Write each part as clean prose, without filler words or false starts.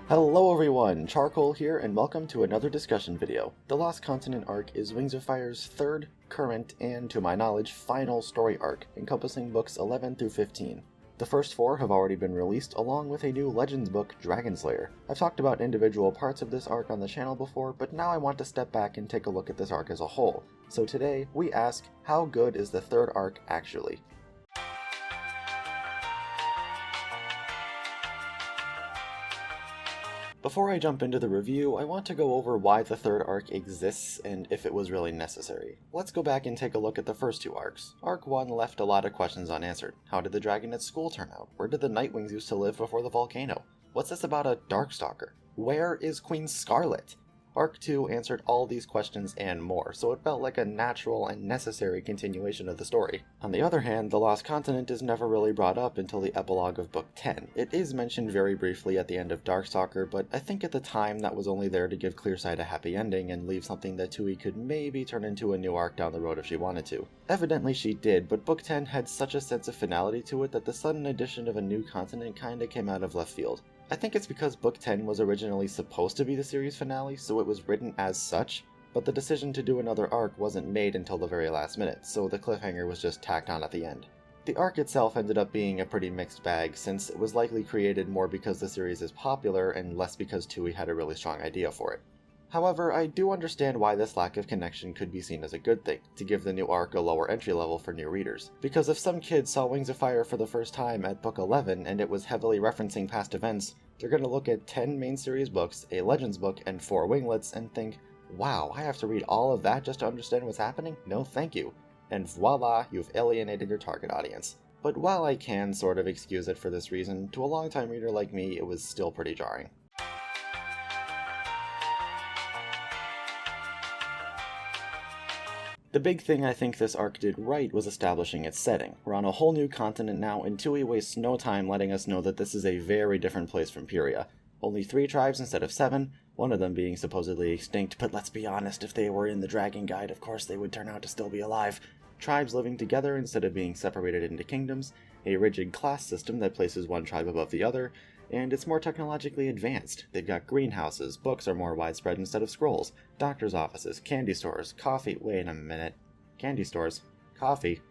Hello everyone, Charcoal here, and welcome to another discussion video. The Lost Continent arc is Wings of Fire's third, current, and to my knowledge, final story arc, encompassing books 11 through 15. The first four have already been released, along with a new Legends book, Dragonslayer. I've talked about individual parts of this arc on the channel before, but now I want to step back and take a look at this arc as a whole. So today, we ask, how good is the third arc actually? Before I jump into the review, I want to go over why the third arc exists and if it was really necessary. Let's go back and take a look at the first two arcs. Arc 1 left a lot of questions unanswered. How did the dragon at school turn out? Where did the Nightwings used to live before the volcano? What's this about a Darkstalker? Where is Queen Scarlet? Arc 2 answered all these questions and more, so it felt like a natural and necessary continuation of the story. On the other hand, the Lost Continent is never really brought up until the epilogue of Book 10. It is mentioned very briefly at the end of Darkstalker, but I think at the time that was only there to give Clearsight a happy ending and leave something that Tui could maybe turn into a new arc down the road if she wanted to. Evidently she did, but Book 10 had such a sense of finality to it that the sudden addition of a new continent kinda came out of left field. I think it's because Book 10 was originally supposed to be the series finale, so it was written as such, but the decision to do another arc wasn't made until the very last minute, so the cliffhanger was just tacked on at the end. The arc itself ended up being a pretty mixed bag, since it was likely created more because the series is popular and less because Tui had a really strong idea for it. However, I do understand why this lack of connection could be seen as a good thing, to give the new arc a lower entry level for new readers. Because if some kid saw Wings of Fire for the first time at book 11 and it was heavily referencing past events, they're going to look at 10 main series books, a Legends book, and 4 winglets and think, wow, I have to read all of that just to understand what's happening? No thank you. And voila, you've alienated your target audience. But while I can sort of excuse it for this reason, to a longtime reader like me, it was still pretty jarring. The big thing I think this arc did right was establishing its setting. We're on a whole new continent now, and Tui wastes no time letting us know that this is a very different place from Pyria. Only 3 tribes instead of 7, one of them being supposedly extinct, but let's be honest, if they were in the Dragon Guide, of course they would turn out to still be alive. Tribes living together instead of being separated into kingdoms, a rigid class system that places one tribe above the other, and it's more technologically advanced. They've got greenhouses, books are more widespread instead of scrolls, doctor's offices, candy stores, coffee— wait a minute. Candy stores? Coffee?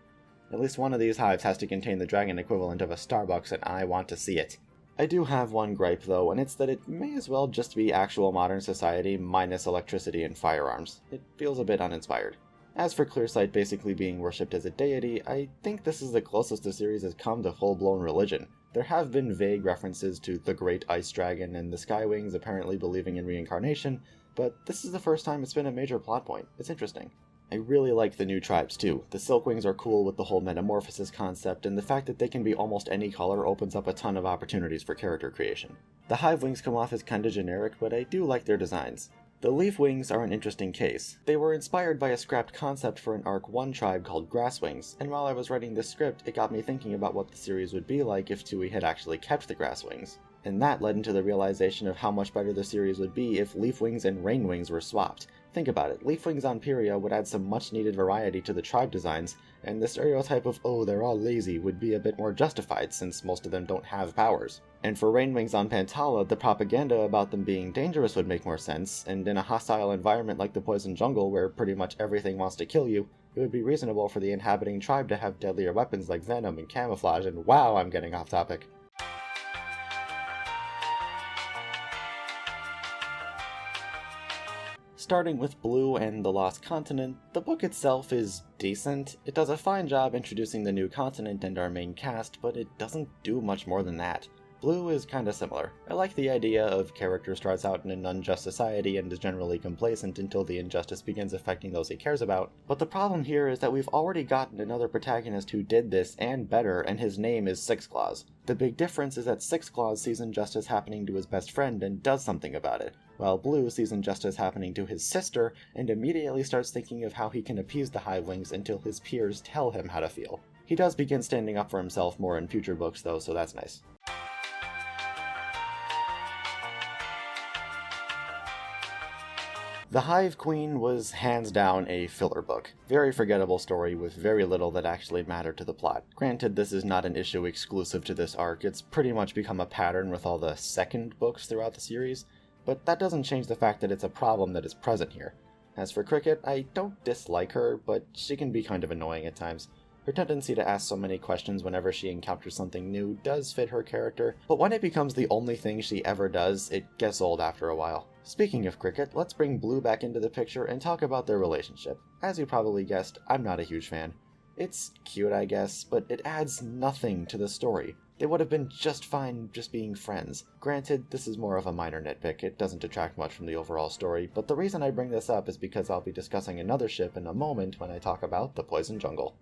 At least one of these hives has to contain the dragon equivalent of a Starbucks, and I want to see it. I do have one gripe though, and it's that it may as well just be actual modern society minus electricity and firearms. It feels a bit uninspired. As for Clearsight basically being worshipped as a deity, I think this is the closest the series has come to full-blown religion. There have been vague references to the Great Ice Dragon and the Skywings apparently believing in reincarnation, but this is the first time it's been a major plot point. It's interesting. I really like the new tribes too. The Silkwings are cool with the whole metamorphosis concept, and the fact that they can be almost any color opens up a ton of opportunities for character creation. The Hive Wings come off as kinda generic, but I do like their designs. The Leaf Wings are an interesting case. They were inspired by a scrapped concept for an Arc 1 tribe called Grasswings, and while I was writing this script, it got me thinking about what the series would be like if Tui had actually kept the Grasswings. And that led into the realization of how much better the series would be if Leaf Wings and Rain Wings were swapped. Think about it, Leaf Wings on Pyria would add some much needed variety to the tribe designs, and the stereotype of, oh, they're all lazy would be a bit more justified since most of them don't have powers. And for Rain Wings on Pantala, the propaganda about them being dangerous would make more sense, and in a hostile environment like the Poison Jungle where pretty much everything wants to kill you, it would be reasonable for the inhabiting tribe to have deadlier weapons like venom and camouflage, and wow, I'm getting off topic. Starting with Blue and the Lost Continent, the book itself is decent. It does a fine job introducing the new continent and our main cast, but it doesn't do much more than that. Blue is kinda similar. I like the idea of character starts out in an unjust society and is generally complacent until the injustice begins affecting those he cares about, but the problem here is that we've already gotten another protagonist who did this and better, and his name is Six Claws. The big difference is that Six Claws sees injustice happening to his best friend and does something about it, while Blue sees injustice happening to his sister and immediately starts thinking of how he can appease the Hivewings until his peers tell him how to feel. He does begin standing up for himself more in future books though, so that's nice. The Hive Queen was hands down a filler book. Very forgettable story with very little that actually mattered to the plot. Granted, this is not an issue exclusive to this arc, it's pretty much become a pattern with all the second books throughout the series, but that doesn't change the fact that it's a problem that is present here. As for Cricket, I don't dislike her, but she can be kind of annoying at times. Her tendency to ask so many questions whenever she encounters something new does fit her character, but when it becomes the only thing she ever does, it gets old after a while. Speaking of Cricket, let's bring Blue back into the picture and talk about their relationship. As you probably guessed, I'm not a huge fan. It's cute, I guess, but it adds nothing to the story. They would have been just fine just being friends. Granted, this is more of a minor nitpick, it doesn't detract much from the overall story, but the reason I bring this up is because I'll be discussing another ship in a moment when I talk about the Poison Jungle.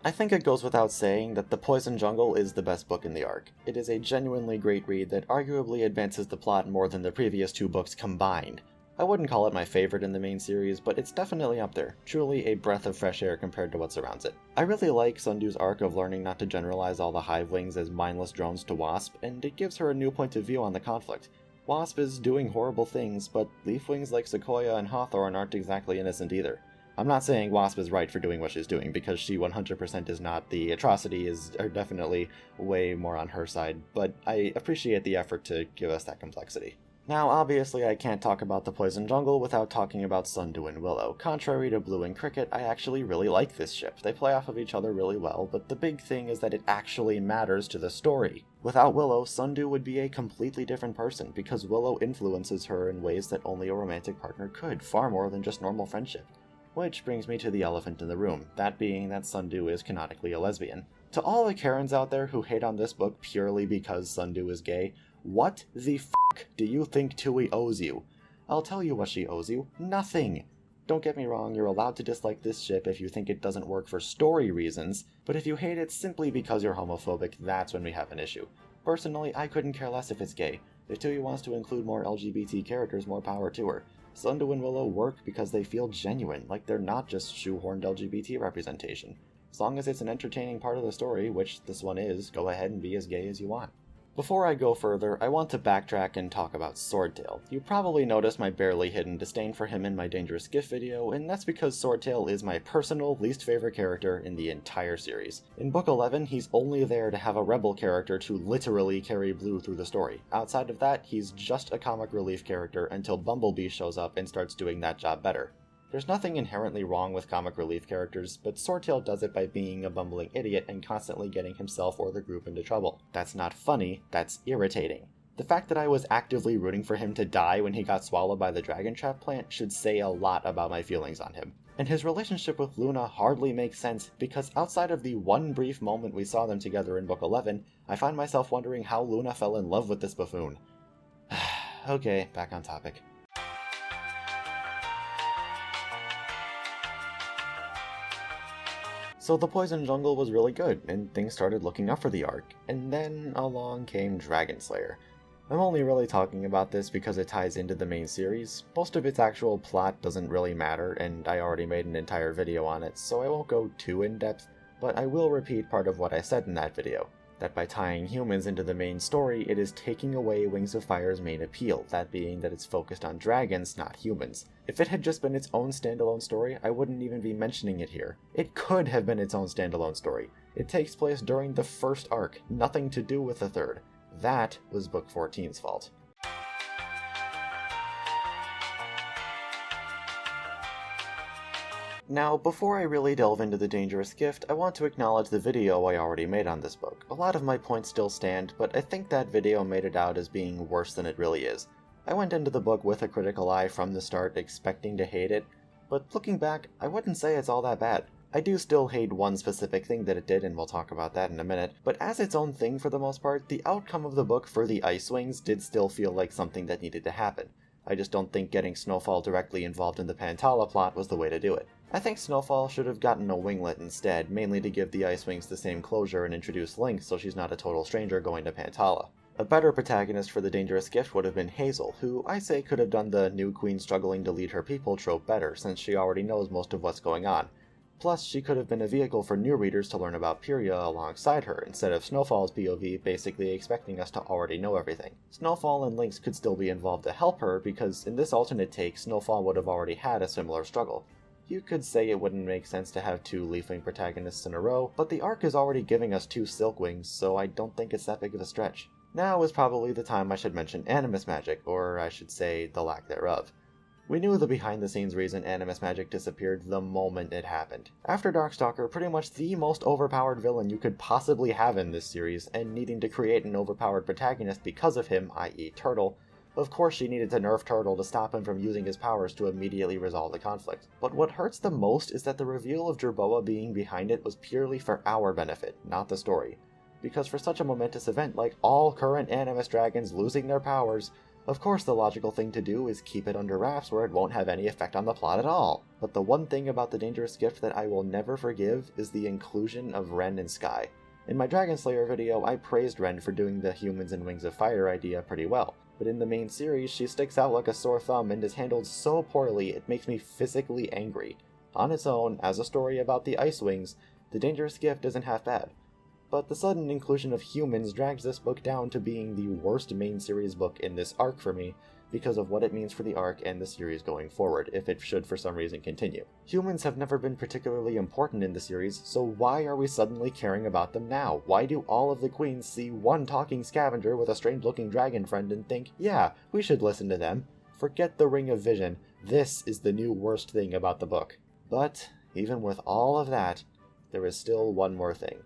I think it goes without saying that The Poison Jungle is the best book in the arc. It is a genuinely great read that arguably advances the plot more than the previous two books combined. I wouldn't call it my favorite in the main series, but it's definitely up there, truly a breath of fresh air compared to what surrounds it. I really like Sundu's arc of learning not to generalize all the Hivewings as mindless drones to Wasp, and it gives her a new point of view on the conflict. Wasp is doing horrible things, but Leafwings like Sequoia and Hawthorne aren't exactly innocent either. I'm not saying Wasp is right for doing what she's doing, because she 100% is not. The atrocities are definitely way more on her side, but I appreciate the effort to give us that complexity. Now, obviously I can't talk about the Poison Jungle without talking about Sundu and Willow. Contrary to Blue and Cricket, I actually really like this ship. They play off of each other really well, but the big thing is that it actually matters to the story. Without Willow, Sundu would be a completely different person, because Willow influences her in ways that only a romantic partner could, far more than just normal friendship. Which brings me to the elephant in the room, that being that Sundu is canonically a lesbian. To all the Karens out there who hate on this book purely because Sundu is gay, what the fuck do you think Tui owes you? I'll tell you what she owes you. Nothing! Don't get me wrong, you're allowed to dislike this ship if you think it doesn't work for story reasons, but if you hate it simply because you're homophobic, that's when we have an issue. Personally, I couldn't care less if it's gay. If Tui wants to include more LGBT characters, more power to her. Sundu and Willow work because they feel genuine, like they're not just shoehorned LGBT representation. As long as it's an entertaining part of the story, which this one is, go ahead and be as gay as you want. Before I go further, I want to backtrack and talk about Swordtail. You probably noticed my barely hidden disdain for him in my Dangerous Gift video, and that's because Swordtail is my personal least favorite character in the entire series. In Book 11, he's only there to have a rebel character to literally carry Blue through the story. Outside of that, he's just a comic relief character until Bumblebee shows up and starts doing that job better. There's nothing inherently wrong with comic relief characters, but Swordtail does it by being a bumbling idiot and constantly getting himself or the group into trouble. That's not funny, that's irritating. The fact that I was actively rooting for him to die when he got swallowed by the dragon trap plant should say a lot about my feelings on him. And his relationship with Luna hardly makes sense, because outside of the one brief moment we saw them together in Book 11, I find myself wondering how Luna fell in love with this buffoon. Okay, back on topic. So the Poison Jungle was really good, and things started looking up for the arc, and then along came Dragonslayer. I'm only really talking about this because it ties into the main series. Most of its actual plot doesn't really matter, and I already made an entire video on it, so I won't go too in-depth, but I will repeat part of what I said in that video. That by tying humans into the main story, it is taking away Wings of Fire's main appeal, that being that it's focused on dragons, not humans. If it had just been its own standalone story, I wouldn't even be mentioning it here. It could have been its own standalone story. It takes place during the first arc, nothing to do with the third. That was Book 14's fault. Now, before I really delve into the Dangerous Gift, I want to acknowledge the video I already made on this book. A lot of my points still stand, but I think that video made it out as being worse than it really is. I went into the book with a critical eye from the start, expecting to hate it, but looking back, I wouldn't say it's all that bad. I do still hate one specific thing that it did, and we'll talk about that in a minute, but as its own thing for the most part, the outcome of the book for the Ice Wings did still feel like something that needed to happen. I just don't think getting Snowfall directly involved in the Pantala plot was the way to do it. I think Snowfall should have gotten a winglet instead, mainly to give the Ice Wings the same closure and introduce Link so she's not a total stranger going to Pantala. A better protagonist for the Dangerous Gift would have been Hazel, who I say could have done the new queen struggling to lead her people trope better, since she already knows most of what's going on. Plus, she could have been a vehicle for new readers to learn about Pyria alongside her, instead of Snowfall's POV basically expecting us to already know everything. Snowfall and Lynx could still be involved to help her, because in this alternate take, Snowfall would have already had a similar struggle. You could say it wouldn't make sense to have 2 Leafwing protagonists in a row, but the arc is already giving us 2 Silkwings, so I don't think it's that big of a stretch. Now is probably the time I should mention Animus Magic, or I should say, the lack thereof. We knew the behind-the-scenes reason Animus Magic disappeared the moment it happened. After Darkstalker, pretty much the most overpowered villain you could possibly have in this series, and needing to create an overpowered protagonist because of him, i.e. Turtle, of course she needed to nerf Turtle to stop him from using his powers to immediately resolve the conflict. But what hurts the most is that the reveal of Jerboa being behind it was purely for our benefit, not the story. Because for such a momentous event like all current Animus dragons losing their powers, of course the logical thing to do is keep it under wraps where it won't have any effect on the plot at all. But the one thing about the Dangerous Gift that I will never forgive is the inclusion of Ren and Sky. In my Dragonslayer video, I praised Ren for doing the Humans and Wings of Fire idea pretty well, but in the main series, she sticks out like a sore thumb and is handled so poorly it makes me physically angry. On its own, as a story about the Ice Wings, The Dangerous Gift isn't half bad. But the sudden inclusion of humans drags this book down to being the worst main series book in this arc for me, because of what it means for the arc and the series going forward, if it should for some reason continue. Humans have never been particularly important in the series, so why are we suddenly caring about them now? Why do all of the queens see one talking scavenger with a strange-looking dragon friend and think, yeah, we should listen to them? Forget the Ring of Vision. This is the new worst thing about the book. But, even with all of that, there is still one more thing.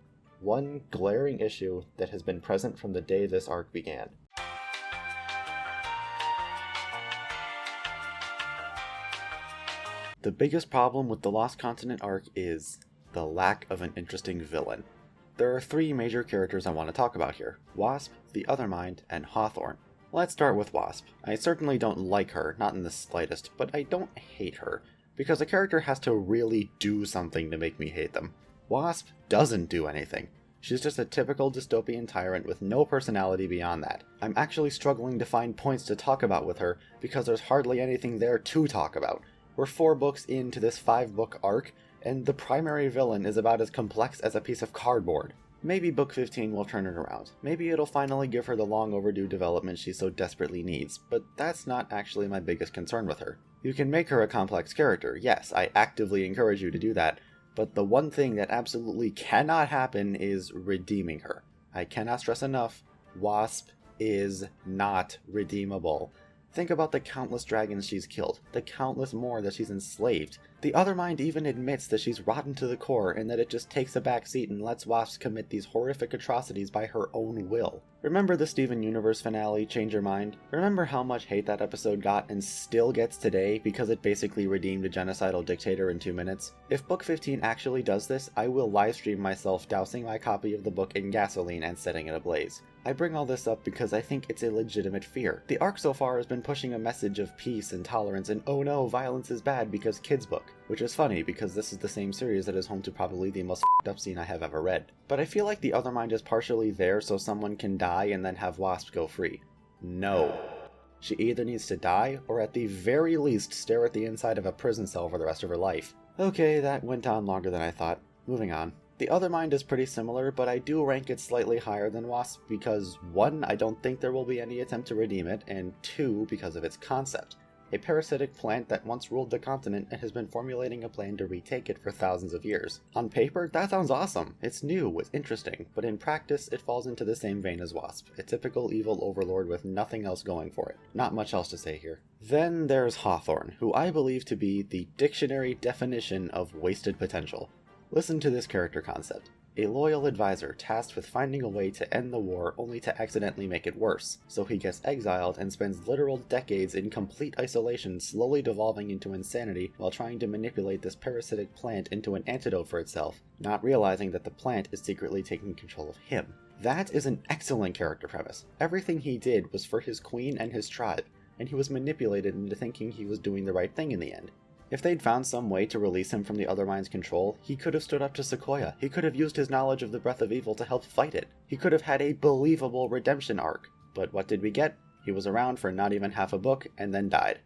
One glaring issue that has been present from the day this arc began. The biggest problem with the Lost Continent arc is the lack of an interesting villain. There are 3 major characters I want to talk about here: Wasp, the Othermind, and Hawthorne. Let's start with Wasp. I certainly don't like her, not in the slightest, but I don't hate her, because a character has to really do something to make me hate them. Wasp doesn't do anything. She's just a typical dystopian tyrant with no personality beyond that. I'm actually struggling to find points to talk about with her, because there's hardly anything there to talk about. We're 4 books into this 5-book arc, and the primary villain is about as complex as a piece of cardboard. Maybe book 15 will turn it around. Maybe it'll finally give her the long overdue development she so desperately needs, but that's not actually my biggest concern with her. You can make her a complex character, yes, I actively encourage you to do that, but the one thing that absolutely cannot happen is redeeming her. I cannot stress enough, Wasp is not redeemable. Think about the countless dragons she's killed, the countless more that she's enslaved. The Othermind even admits that she's rotten to the core and that it just takes a back seat and lets Wasp commit these horrific atrocities by her own will. Remember the Steven Universe finale, Change Your Mind? Remember how much hate that episode got and still gets today because it basically redeemed a genocidal dictator in 2 minutes? If book 15 actually does this, I will livestream myself dousing my copy of the book in gasoline and setting it ablaze. I bring all this up because I think it's a legitimate fear. The arc so far has been pushing a message of peace and tolerance and oh no, violence is bad because kids book. Which is funny because this is the same series that is home to probably the most f***ed up scene I have ever read. But I feel like the Othermind is partially there so someone can die and then have Wasp go free. No. She either needs to die or at the very least stare at the inside of a prison cell for the rest of her life. Okay, that went on longer than I thought. Moving on. The Othermind is pretty similar, but I do rank it slightly higher than Wasp because 1, I don't think there will be any attempt to redeem it, and 2, because of its concept. A parasitic plant that once ruled the continent and has been formulating a plan to retake it for thousands of years. On paper, that sounds awesome. It's new, it's interesting, but in practice, it falls into the same vein as Wasp, a typical evil overlord with nothing else going for it. Not much else to say here. Then there's Hawthorne, who I believe to be the dictionary definition of wasted potential. Listen to this character concept. A loyal advisor tasked with finding a way to end the war only to accidentally make it worse, so he gets exiled and spends literal decades in complete isolation slowly devolving into insanity while trying to manipulate this parasitic plant into an antidote for itself, not realizing that the plant is secretly taking control of him. That is an excellent character premise. Everything he did was for his queen and his tribe, and he was manipulated into thinking he was doing the right thing in the end. If they'd found some way to release him from the Othermind's control, he could have stood up to Sequoia. He could have used his knowledge of the Breath of Evil to help fight it. He could have had a believable redemption arc. But what did we get? He was around for not even half a book, and then died.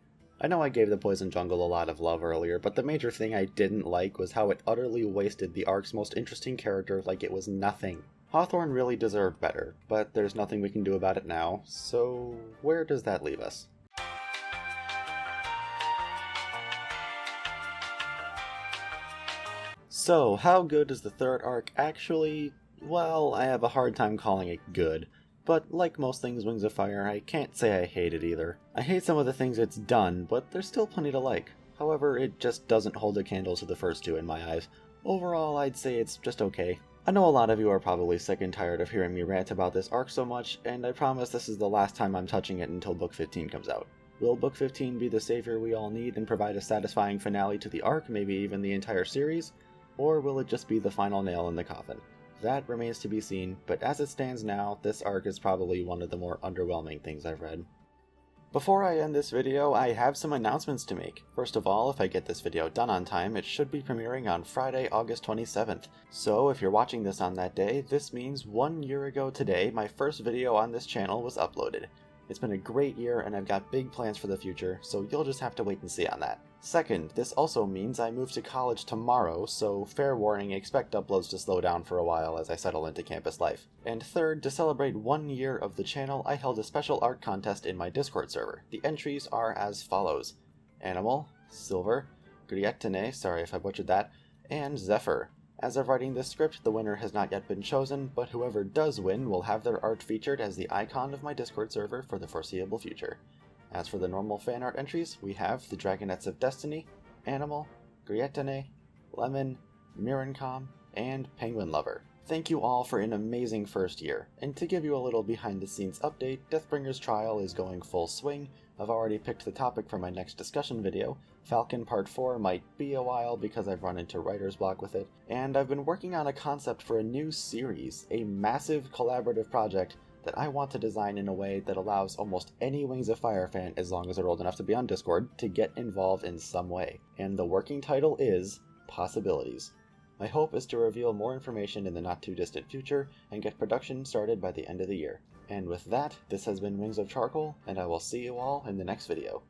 I know I gave the Poison Jungle a lot of love earlier, but the major thing I didn't like was how it utterly wasted the arc's most interesting character like it was nothing. Hawthorne really deserved better, but there's nothing we can do about it now, so where does that leave us? So, how good is the third arc actually? Well, I have a hard time calling it good. But like most things Wings of Fire, I can't say I hate it either. I hate some of the things it's done, but there's still plenty to like. However, it just doesn't hold a candle to the first two in my eyes. Overall, I'd say it's just okay. I know a lot of you are probably sick and tired of hearing me rant about this arc so much, and I promise this is the last time I'm touching it until Book 15 comes out. Will Book 15 be the savior we all need and provide a satisfying finale to the arc, maybe even the entire series? Or will it just be the final nail in the coffin? That remains to be seen, but as it stands now, this arc is probably one of the more underwhelming things I've read. Before I end this video, I have some announcements to make. First of all, if I get this video done on time, it should be premiering on Friday, August 27th. So if you're watching this on that day, this means 1 year ago today, my first video on this channel was uploaded. It's been a great year and I've got big plans for the future, so you'll just have to wait and see on that. Second, this also means I move to college tomorrow, so fair warning, expect uploads to slow down for a while as I settle into campus life. And third, to celebrate 1 year of the channel, I held a special art contest in my Discord server. The entries are as follows: Animal, Silver, Grietine, sorry if I butchered that, and Zephyr. As of writing this script, the winner has not yet been chosen, but whoever does win will have their art featured as the icon of my Discord server for the foreseeable future. As for the normal fan art entries, we have the Dragonettes of Destiny, Animal, Grietine, Lemon, Mirancom, and Penguin Lover. Thank you all for an amazing first year, and to give you a little behind the scenes update, Deathbringer's trial is going full swing. I've already picked the topic for my next discussion video. Falcon Part 4 might be a while because I've run into writer's block with it, and I've been working on a concept for a new series, a massive collaborative project that I want to design in a way that allows almost any Wings of Fire fan, as long as they're old enough to be on Discord, to get involved in some way. And the working title is Possibilities. My hope is to reveal more information in the not too distant future and get production started by the end of the year. And with that, this has been Wings of Charcoal, and I will see you all in the next video.